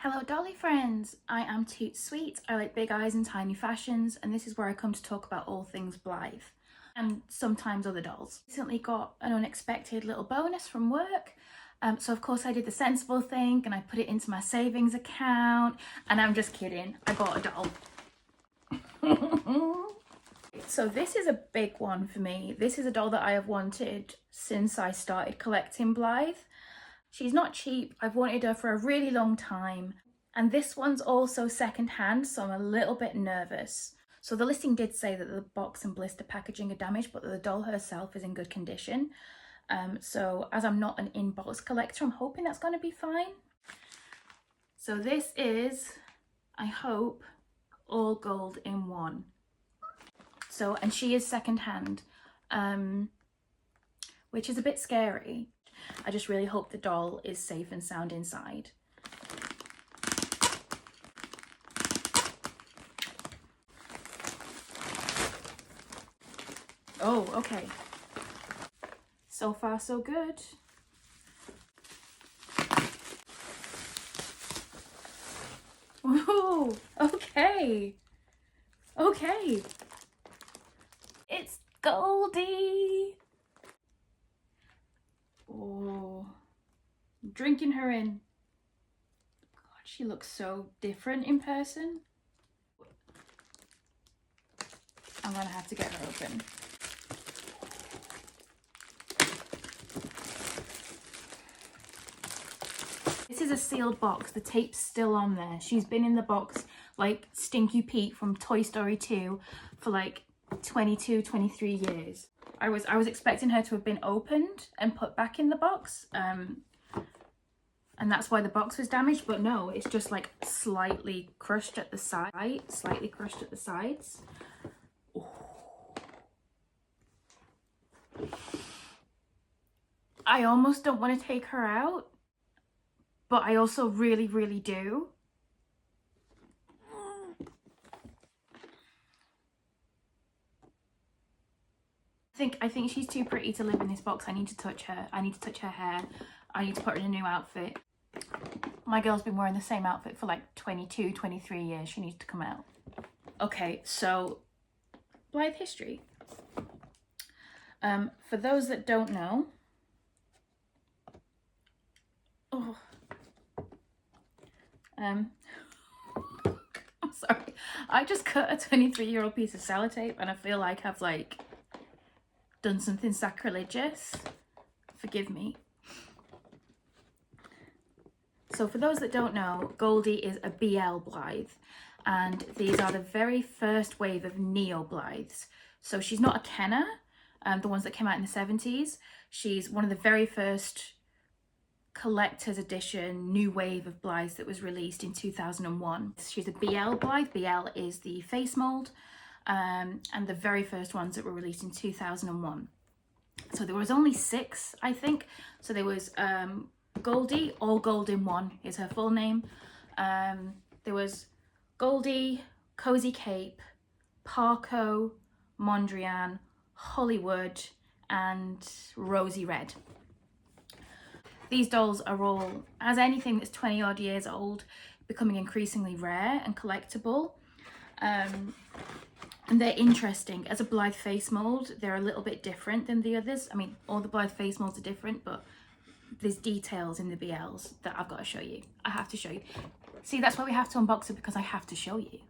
Hello Dolly friends, I am Toot Sweet. I like big eyes and tiny fashions, and this is where I come to talk about all things Blythe and sometimes other dolls. Recently got an unexpected little bonus from work, so of course I did the sensible thing and I put it into my savings account, and I'm just kidding, I bought a doll. So this is a big one for me. This is a doll that I have wanted since I started collecting Blythe. She's not cheap. I've wanted her for a really long time. And this one's also secondhand, so I'm a little bit nervous. So the listing did say that the box and blister packaging are damaged, but the doll herself is in good condition. So as I'm not an in-box collector, I'm hoping that's going to be fine. So this is, I hope, all gold in one. So, and she is secondhand, which is a bit scary. I just really hope the doll is safe and sound inside. Oh, okay. So far, so good. Ooh, okay. Okay. It's Goldie. Oh, I'm drinking her in. God, she looks so different in person. I'm gonna have to get her open. This is a sealed box. The tape's still on there. She's been in the box like Stinky Pete from Toy Story 2 for like 22, 23 years. I was expecting her to have been opened and put back in the box, and that's why the box was damaged, but no, it's just like slightly crushed at the side, slightly crushed at the sides. Ooh. I almost don't want to take her out, but I also really, really do. I think she's too pretty to live in this box. I need to touch her. I need to touch her hair. I need to put her in a new outfit. My girl's been wearing the same outfit for like 22, 23 years. She needs to come out. Okay, so Blythe history. For those that don't know, I'm sorry. I just cut a 23-year-old piece of sellotape and I feel like I've like done something sacrilegious. Forgive me. So for those that don't know, Goldie is a BL Blythe, and these are the very first wave of Neo Blythes. So she's not a Kenner, the ones that came out in the 70s. She's one of the very first collector's edition new wave of Blythes that was released in 2001. She's a BL Blythe. BL is the face mold, and the very first ones that were released in 2001. So there was only 6, I think. So there was Goldie, all gold in one is her full name. There was Goldie, Cozy Cape, Parco, Mondrian, Hollywood, and Rosy Red. These dolls are all, as anything that's 20 odd years old, becoming increasingly rare and collectible. And they're interesting. As a Blythe face mold, they're a little bit different than the others. I mean, all the Blythe face molds are different, but there's details in the BLs that I've got to show you. I have to show you. See, that's why we have to unbox it, because I have to show you.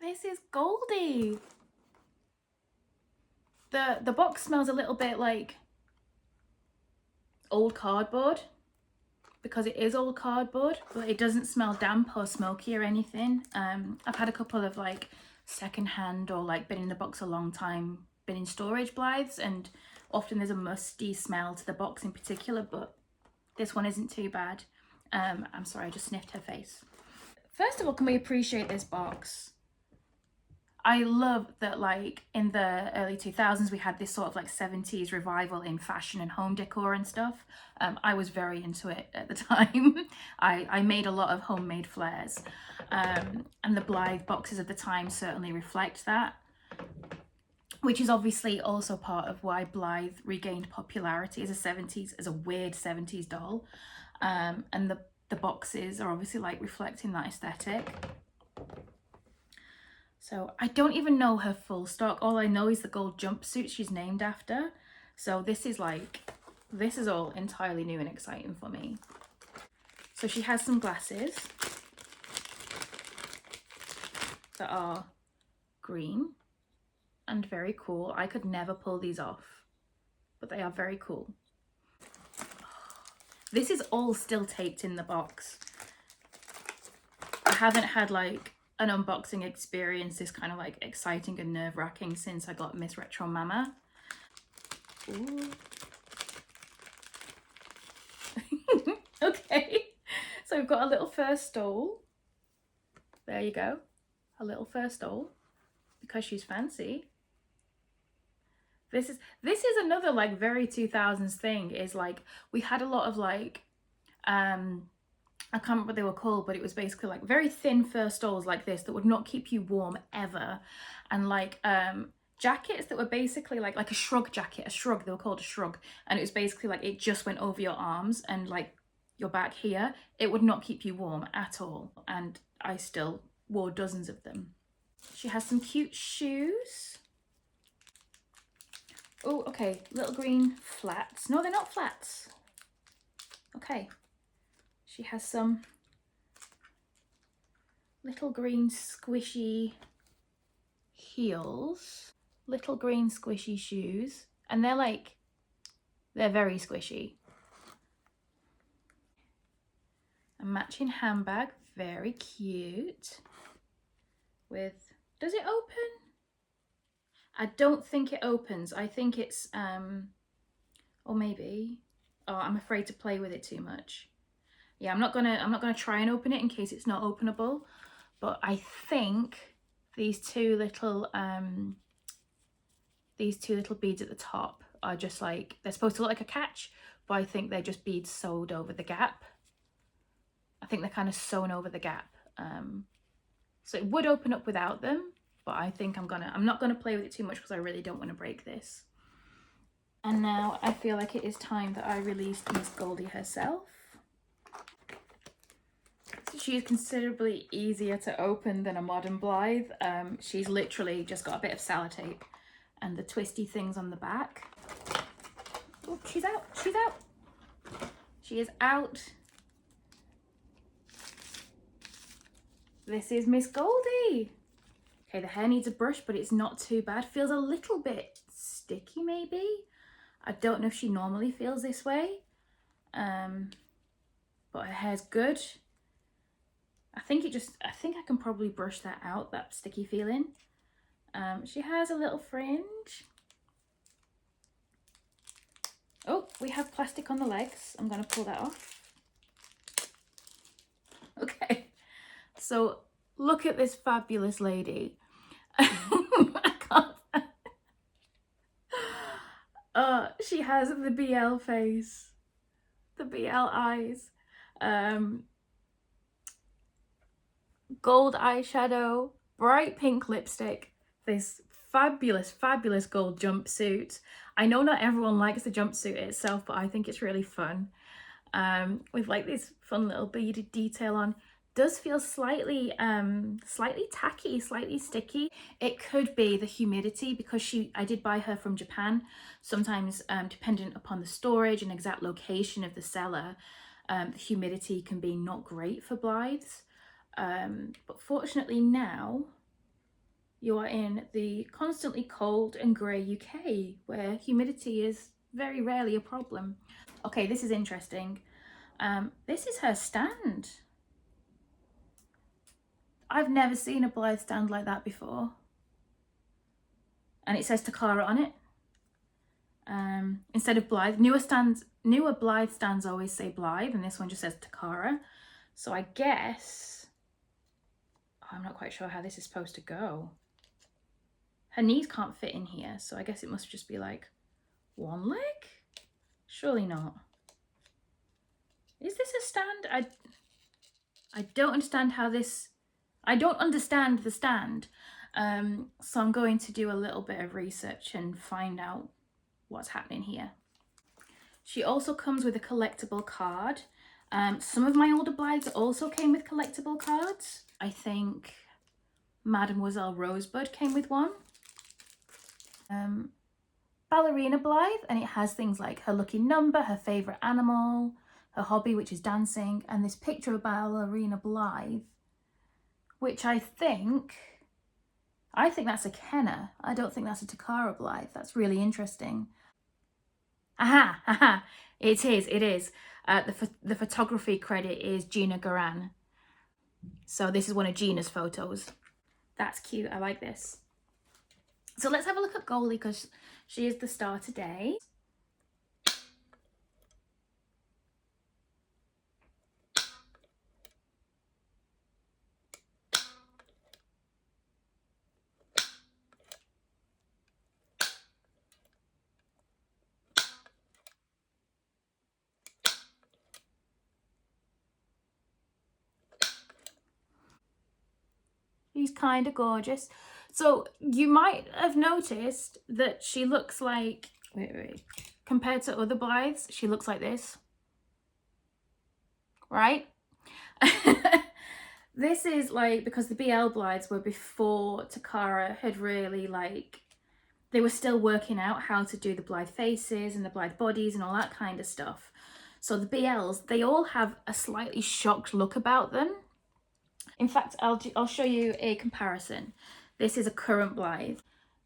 This is Goldie. The box smells a little bit like old cardboard, because it is old cardboard, but it doesn't smell damp or smoky or anything. I've had a couple of like secondhand or like been in the box a long time, been in storage Blythes, and often there's a musty smell to the box in particular, but this one isn't too bad. I'm sorry, I just sniffed her face. First of all, can we appreciate this box? I love that, like, in the early 2000s, we had this sort of like 70s revival in fashion and home decor and stuff. I was very into it at the time. I made a lot of homemade flares. And the Blythe boxes of the time certainly reflect that. which is obviously also part of why Blythe regained popularity as a weird 70s doll. And the boxes are obviously like reflecting that aesthetic. So I don't even know her full stock. All I know is the gold jumpsuit she's named after. So this is all entirely new and exciting for me. So she has some glasses that are green and very cool. I could never pull these off, but they are very cool. This is all still taped in the box. I haven't had like an unboxing experience this kind of like exciting and nerve-wracking since I got Miss Retro Mama. Ooh. Okay, so we've got a little fur stole. There you go, a little fur stole because she's fancy. This is another like very 2000s thing, is like we had a lot of like I can't remember what they were called, but it was basically like very thin fur stoles like this that would not keep you warm ever, and like jackets that were basically like a shrug jacket, they were called a shrug, and it was basically like it just went over your arms and like your back here. It would not keep you warm at all, and I still wore dozens of them. She has some cute shoes. Oh, okay, little green flats. No, they're not flats. Okay. She has some little green squishy heels, little green squishy shoes, and they're very squishy. A matching handbag, very cute. With, does it open? I don't think it opens. I think it's, or maybe, oh, I'm afraid to play with it too much. Yeah, I'm not gonna try and open it in case it's not openable, but I think these two little beads at the top are just like, they're supposed to look like a catch, but I think they're just beads sewed over the gap. I think they're kind of sewn over the gap. So it would open up without them, but I think I'm not gonna play with it too much because I really don't want to break this. And now I feel like it is time that I released Miss Goldie herself. She is considerably easier to open than a modern Blythe. She's literally just got a bit of sellotape and the twisty things on the back. Oh, she's out, she's out. She is out. This is Miss Goldie. Okay, the hair needs a brush, but it's not too bad. Feels a little bit sticky maybe. I don't know if she normally feels this way, but her hair's good. I think I can probably brush that out, that sticky feeling. She has a little fringe. Oh, we have plastic on the legs. I'm gonna pull that off. Okay, so look at this fabulous lady. I can't. She has the BL face, the BL eyes, gold eyeshadow, bright pink lipstick, this fabulous gold jumpsuit. I know not everyone likes the jumpsuit itself, but I think it's really fun, with like this fun little beaded detail on. Does feel slightly tacky, slightly sticky. It could be the humidity, because I did buy her from Japan. Sometimes dependent upon the storage and exact location of the seller, the humidity can be not great for Blythes. But fortunately now you are in the constantly cold and grey UK, where humidity is very rarely a problem. Okay, this is interesting. This is her stand. I've never seen a Blythe stand like that before. And it says Takara on it. Instead of Blythe. Newer Blythe stands always say Blythe, and this one just says Takara. So I guess, I'm not quite sure how this is supposed to go. Her knees can't fit in here, so I guess it must just be like one leg? Surely not. Is this a stand? I don't understand how this, I don't understand the stand. So I'm going to do a little bit of research and find out what's happening here. She also comes with a collectible card. Some of my older Blythes also came with collectible cards. I think Mademoiselle Rosebud came with one. Ballerina Blythe, and it has things like her lucky number, her favourite animal, her hobby, which is dancing, and this picture of Ballerina Blythe, which I think that's a Kenna. I don't think that's a Takara Blythe. That's really interesting. Aha, aha, it is. The photography credit is Gina Garan. So this is one of Gina's photos. That's cute, I like this. So let's have a look at Goldie because she is the star today. She's kind of gorgeous. So you might have noticed that she looks like, wait, compared to other Blythes, she looks like this, right? This is like, because the BL Blythes were before Takara had really like, they were still working out how to do the Blythe faces and the Blythe bodies and all that kind of stuff. So the BLs, they all have a slightly shocked look about them. In fact, I'll show you a comparison. This is a current Blythe.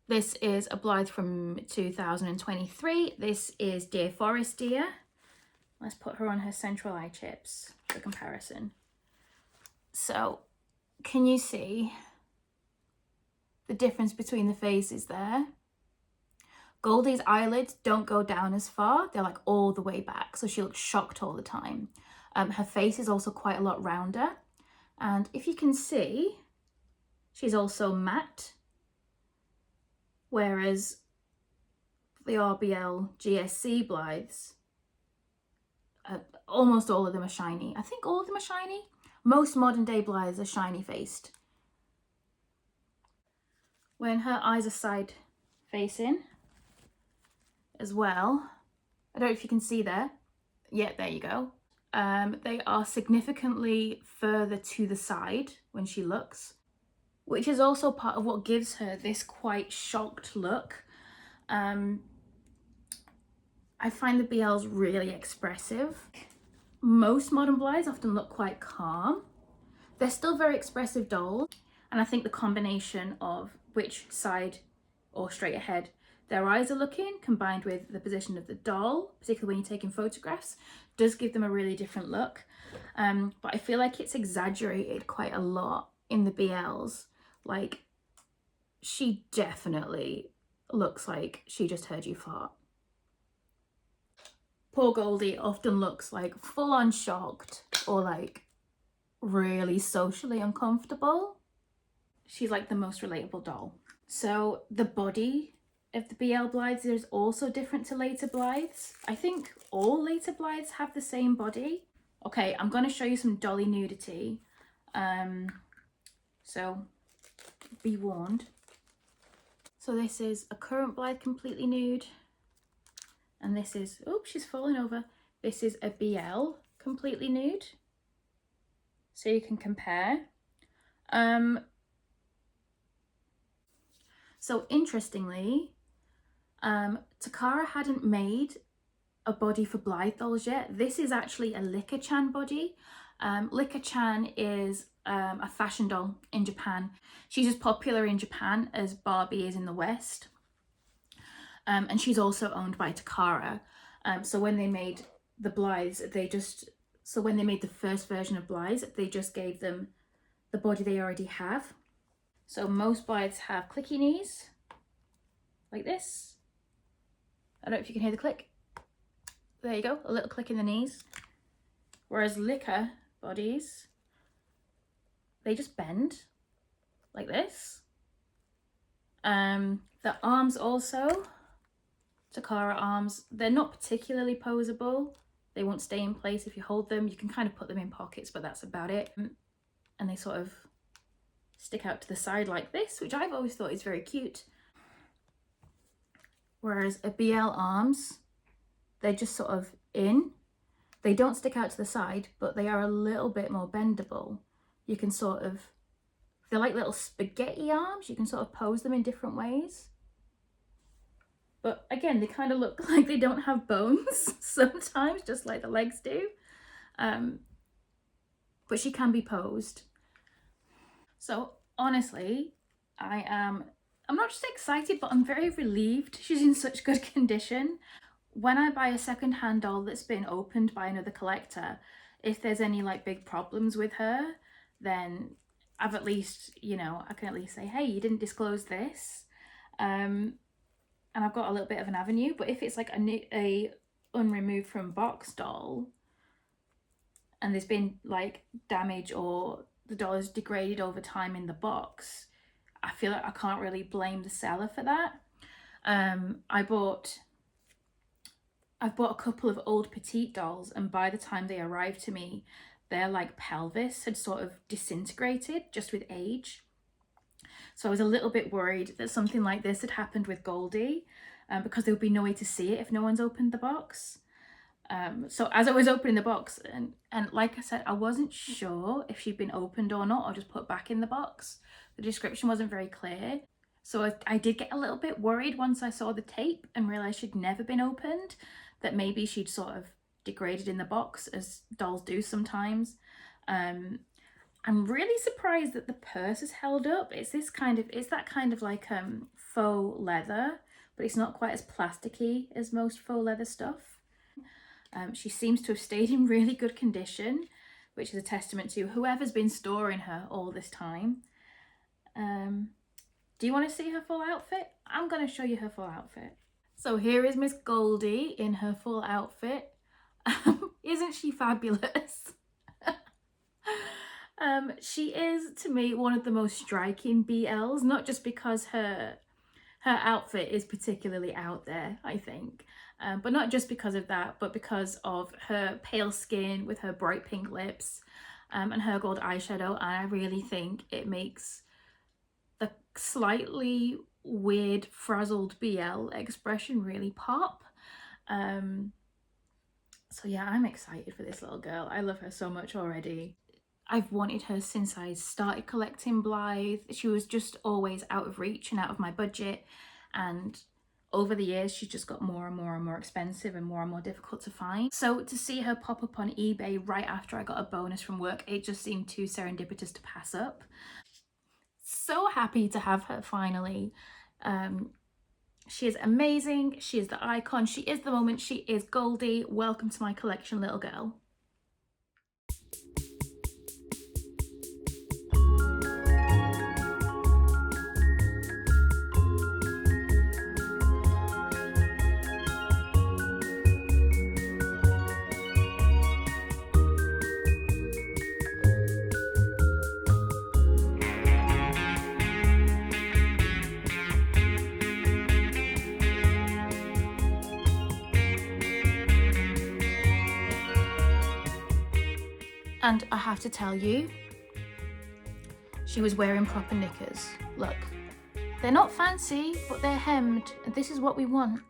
This is a Blythe from 2023. This is Dear Forest Dear. Let's put her on her central eye chips for comparison. So, can you see the difference between the faces there? Goldie's eyelids don't go down as far. They're like all the way back. So she looks shocked all the time. Her face is also quite a lot rounder. And if you can see, she's also matte. Whereas the RBL GSC Blythes, almost all of them are shiny. I think all of them are shiny. Most modern day Blythes are shiny faced. When her eyes are side facing as well, I don't know if you can see there. Yeah, there you go. They are significantly further to the side when she looks, which is also part of what gives her this quite shocked look. I find the BLs really expressive. Most modern Blythes often look quite calm. They're still very expressive dolls, and I think the combination of which side or straight ahead their eyes are looking, combined with the position of the doll, particularly when you're taking photographs, does give them a really different look. But I feel like it's exaggerated quite a lot in the BLs. Like, she definitely looks like she just heard you fart. Poor Goldie often looks like full on shocked or like really socially uncomfortable. She's like the most relatable doll. So the body of the BL Blythes is also different to later Blythes. I think all later Blythes have the same body. Okay, I'm going to show you some dolly nudity. So be warned. So this is a current Blythe completely nude. And this is, oops, she's fallen over. This is a BL completely nude. So you can compare. So interestingly, Takara hadn't made a body for Blythe dolls yet. This is actually a Lika-chan body. Lika-chan is a fashion doll in Japan. She's as popular in Japan as Barbie is in the West. And she's also owned by Takara. So when they made the Blythes, when they made the first version of Blythes, they just gave them the body they already have. So most Blythes have clicky knees, like this. I don't know if you can hear the click. There you go, a little click in the knees. Whereas Lika bodies, they just bend like this. The arms also, Takara arms, they're not particularly poseable. They won't stay in place if you hold them. You can kind of put them in pockets, but that's about it. And they sort of stick out to the side like this, which I've always thought is very cute. Whereas a BL arms, they're just sort of in. They don't stick out to the side, but they are a little bit more bendable. You can sort of, they're like little spaghetti arms. You can sort of pose them in different ways. But again, they kind of look like they don't have bones sometimes, just like the legs do. But she can be posed. So honestly, I'm not just excited, but I'm very relieved she's in such good condition. When I buy a second-hand doll that's been opened by another collector, if there's any like big problems with her, then I've at least, you know, I can at least say, hey, you didn't disclose this. And I've got a little bit of an avenue. But if it's like a unremoved from box doll and there's been like damage or the doll is degraded over time in the box, I feel like I can't really blame the seller for that. I've bought a couple of old petite dolls, and by the time they arrived to me, their like pelvis had sort of disintegrated just with age. So I was a little bit worried that something like this had happened with Goldie, because there would be no way to see it if no one's opened the box. So as I was opening the box, and like I said, I wasn't sure if she'd been opened or not, or just put back in the box. The description wasn't very clear. So I did get a little bit worried once I saw the tape and realised she'd never been opened, that maybe she'd sort of degraded in the box, as dolls do sometimes. I'm really surprised that the purse is held up. It's that kind of like faux leather, but it's not quite as plasticky as most faux leather stuff. She seems to have stayed in really good condition, which is a testament to whoever's been storing her all this time. Do you want to see her full outfit? I'm going to show you her full outfit. So here is Miss Goldie in her full outfit. Isn't she fabulous? She is, to me, one of the most striking BLs, not just because her outfit is particularly out there, I think, but not just because of that, but because of her pale skin with her bright pink lips, and her gold eyeshadow. And I really think it makes the slightly weird frazzled BL expression really pop. So yeah, I'm excited for this little girl. I love her so much already. I've wanted her since I started collecting Blythe. She was just always out of reach and out of my budget, and over the years she's just got more and more and more expensive and more difficult to find. So to see her pop up on eBay right after I got a bonus from work, it just seemed too serendipitous to pass up. So happy to have her finally. She is amazing. She is the icon. She is the moment. She is Goldie. Welcome to my collection, little girl. And I have to tell you, she was wearing proper knickers. Look, they're not fancy, but they're hemmed, and this is what we want.